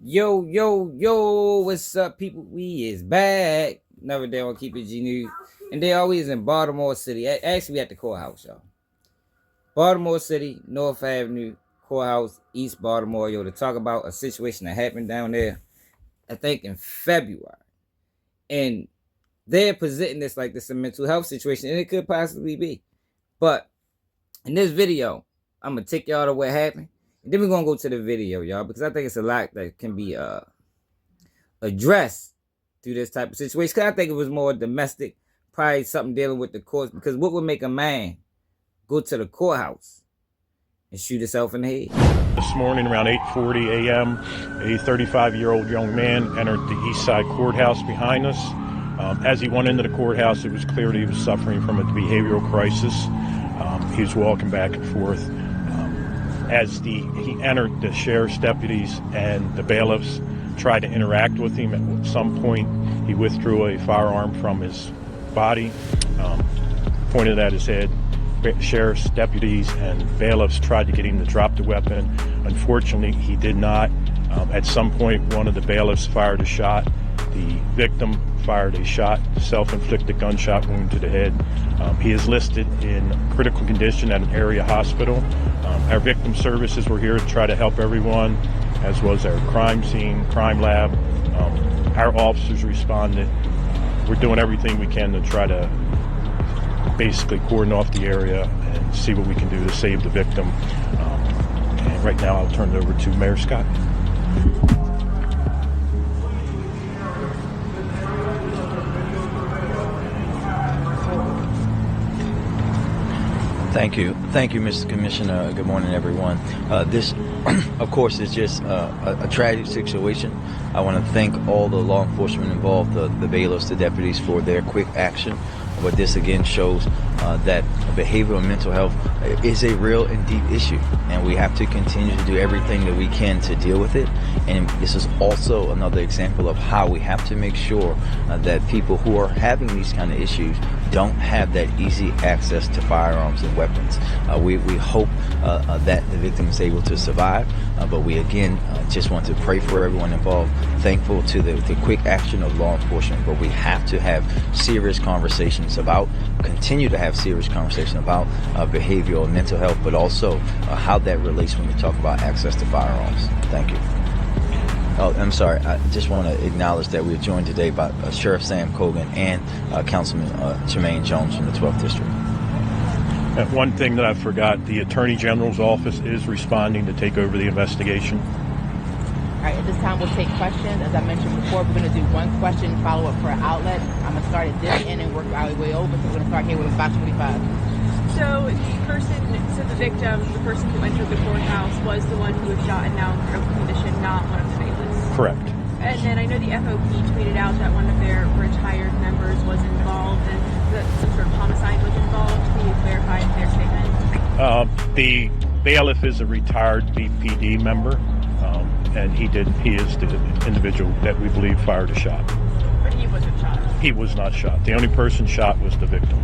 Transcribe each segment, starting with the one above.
Yo, yo, yo, what's up, people? We is back. Another day on Keep It G News. And they always in Baltimore City. Actually, we at the Courthouse, y'all. Baltimore City, North Avenue, Courthouse, East Baltimore, yo, to talk about a situation that happened down there, I think in February. And they're presenting this like this a mental health situation, and it could possibly be. But in this video, I'm going to take y'all to what happened. And then we're going to go to the video, y'all, because I think it's a lot that can be addressed through this type of situation. Because I think it was more domestic, probably something dealing with the courts. Because what would make a man go to the courthouse and shoot himself in the head? This morning around 8:40 a.m., a 35-year-old young man entered the East Side Courthouse behind us. As he went into the courthouse, it was clear that he was suffering from a behavioral crisis. He was walking back and forth. As he entered, the sheriff's deputies and the bailiffs tried to interact with him. At some point, he withdrew a firearm from his body, pointed at his head. Sheriff's deputies and bailiffs tried to get him to drop the weapon. Unfortunately, he did not. At some point, one of the bailiffs fired a shot. The victim fired a shot, self-inflicted gunshot wound to the head. He is listed in critical condition at an area hospital. Our victim services were here to try to help everyone, as was our crime scene, crime lab. Our officers responded. We're doing everything we can to try to basically cordon off the area and see what we can do to save the victim. And right now I'll turn it over to Mayor Scott. Thank you, Mr. Commissioner. Good morning, everyone. This, of course, is just a tragic situation. I want to thank all the law enforcement involved, the bailiffs, the deputies, for their quick action. But this again shows that behavioral and mental health is a real and deep issue, and we have to continue to do everything that we can to deal with it. And this is also another example of how we have to make sure that people who are having these kind of issues don't have that easy access to firearms and weapons. We hope that the victim is able to survive, but we again just want to pray for everyone involved. Thankful to the quick action of law enforcement, but we have to have serious conversations continue to have serious conversations about behavioral and mental health, but also how that relates when we talk about access to firearms. Thank you. Oh, I'm sorry. I just want to acknowledge that we're joined today by Sheriff Sam Cogan and Councilman Jermaine Jones from the 12th District. And one thing that I forgot, the Attorney General's office is responding to take over the investigation. All right, at this time we'll take questions. As I mentioned before, we're going to do one question follow-up per outlet. I'm going to start at this end and work our way over. So we're going to start here with 525. So the victim, the person who entered the courthouse, was the one who was shot and now in critical condition, not one of the bailiffs. Correct. And then I know the FOP tweeted out that one of their retired members was involved and that some sort of homicide was involved. Can you clarify their statement? The bailiff is a retired BPD member. And he is the individual that we believe fired a shot. But he wasn't shot? He was not shot. The only person shot was the victim.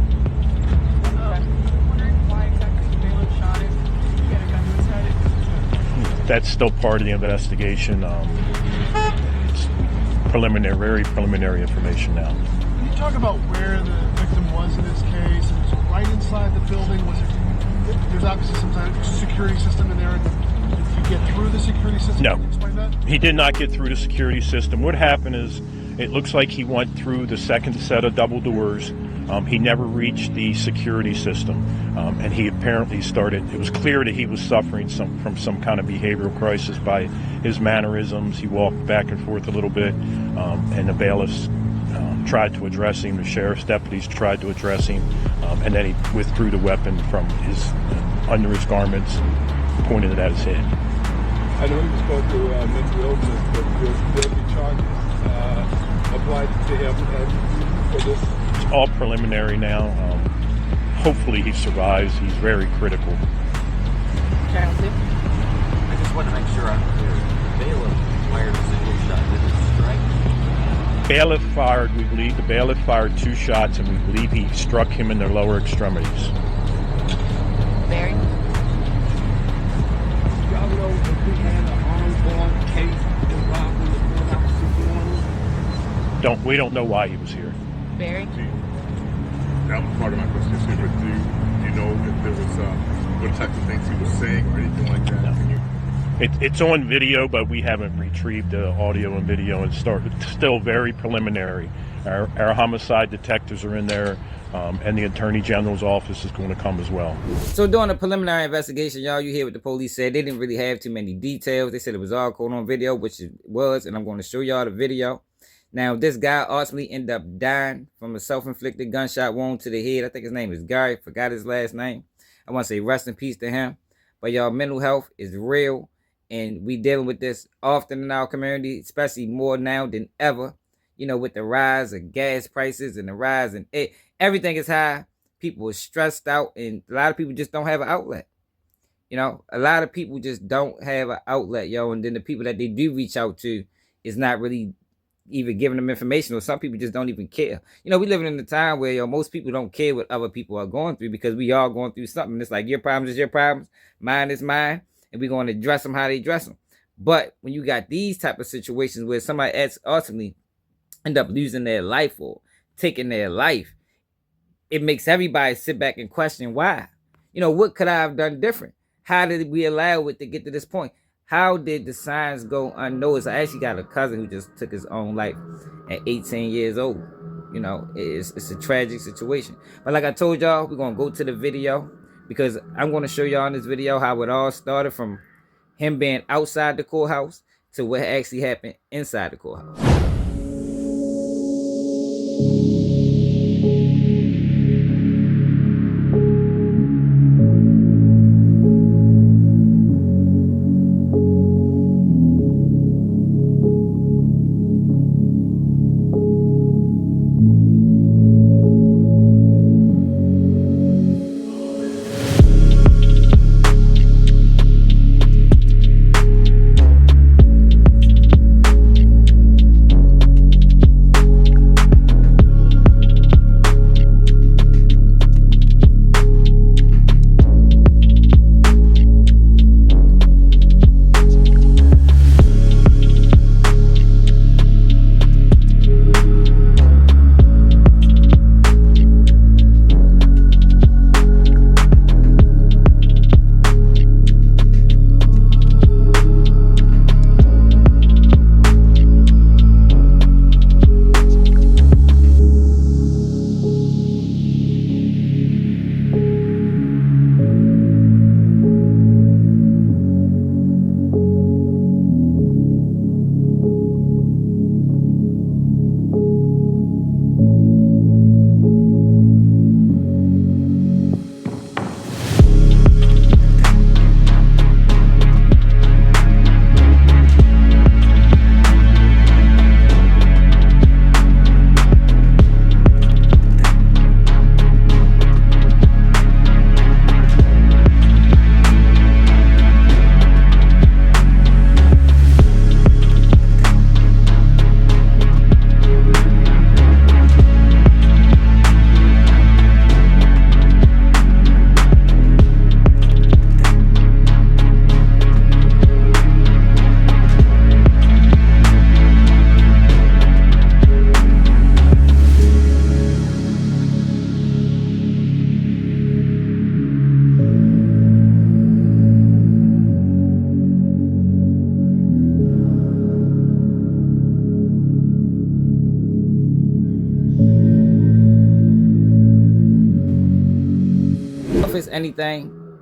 I'm wondering why exactly the bailiff shot him. He had a gun to his head? That's still part of the investigation. It's preliminary, very preliminary information now. Can you talk about where the victim was in this case? Was it right inside the building? There's obviously some kind of security system in there. Did you get through the security system? No. Can you explain that? He did not get through the security system. What happened is, it looks like he went through the second set of double doors. He never reached the security system. And he apparently it was clear that he was suffering from some kind of behavioral crisis by his mannerisms. He walked back and forth a little bit, and the bailiffs tried to address him. The sheriff's deputies tried to address him, and then he withdrew the weapon from under his garments, pointed it at his head. I know he was going through mental illness, but there'll be charges applied to him for this. It's all preliminary now. Hopefully he survives. He's very critical. Channel 2. I just want to make sure I'm clear. Bailiff fired a single shot. Did it strike? Bailiff fired, we believe the bailiff fired 2 shots, and we believe he struck him in the lower extremities. Barry? Y'all know if we had an ongoing case involving We don't know why he was here. Barry? That was part of my question too, but do you know if there was what type of things he was saying or anything like that? No. Can you... It's on video, but we haven't retrieved the audio and video. It's still very preliminary. Our homicide detectives are in there, and the Attorney General's office is going to come as well. So during the preliminary investigation, y'all, you hear what the police said. They didn't really have too many details. They said it was all caught on video, which it was, and I'm going to show y'all the video. Now, this guy ultimately ended up dying from a self-inflicted gunshot wound to the head. I think his name is Gary. Forgot his last name. I want to say rest in peace to him. But y'all, mental health is real. And we dealing with this often in our community, especially more now than ever. You know, with the rise of gas prices and the rise in everything is high. People are stressed out, and a lot of people just don't have an outlet. You know, a lot of people just don't have an outlet, yo. And then the people that they do reach out to is not really even giving them information, or some people just don't even care. You know, we living in a time where, yo, most people don't care what other people are going through, because we all going through something. It's like your problems is your problems, mine is mine, and we're going to dress them how they dress them. But when you got these type of situations where somebody ultimately end up losing their life or taking their life, it makes everybody sit back and question why. You know, what could I have done different? How did we allow it to get to this point? How did the signs go unnoticed? I actually got a cousin who just took his own life at 18 years old. You know, it's a tragic situation. But like I told y'all, we're going to go to the video, because I'm going to show y'all in this video how it all started, from him being outside the courthouse to what actually happened inside the courthouse.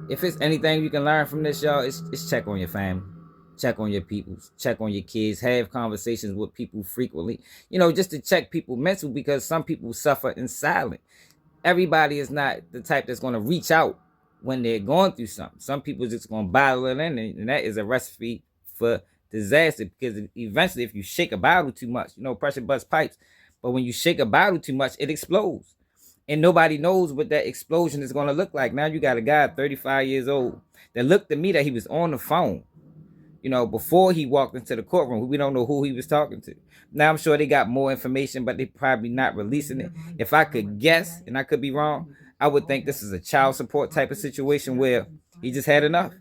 If it's anything you can learn from this, y'all, it's check on your family, check on your people, check on your kids, have conversations with people frequently, you know, just to check people mental, because some people suffer in silence. Everybody is not the type that's going to reach out when they're going through something. Some people just going to bottle it in, and that is a recipe for disaster, because eventually, if you shake a bottle too much, you know, pressure busts pipes, but when you shake a bottle too much, it explodes. And nobody knows what that explosion is going to look like. Now you got a guy 35 years old that looked to me that he was on the phone, you know, before he walked into the courtroom. We don't know who he was talking to. Now I'm sure they got more information, but they probably not releasing it. If I could guess, and I could be wrong, I would think this is a child support type of situation where he just had enough.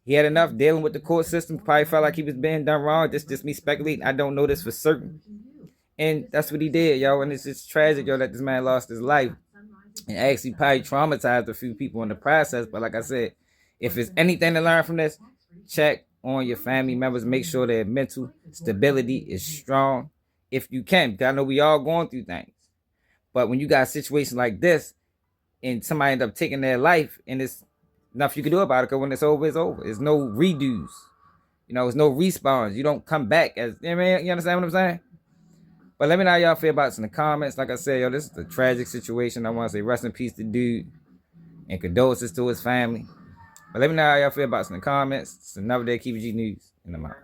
He had enough dealing with the court system. Probably felt like he was being done wrong. This just me speculating. I don't know this for certain. And that's what he did, yo. And it's just tragic, yo, that this man lost his life. And actually probably traumatized a few people in the process. But like I said, if it's anything to learn from this, check on your family members. Make sure their mental stability is strong if you can. Because I know we all going through things. But when you got a situation like this and somebody end up taking their life, and it's nothing you can do about it, because when it's over, it's over. There's no redos. You know, there's no respawns. You don't come back as, you know what I mean? You understand what I'm saying? But let me know how y'all feel about this in the comments. Like I said, yo, this is a tragic situation. I want to say rest in peace to dude and condolences to his family. But let me know how y'all feel about this in the comments. It's another day, Keep It G News, and I'm out.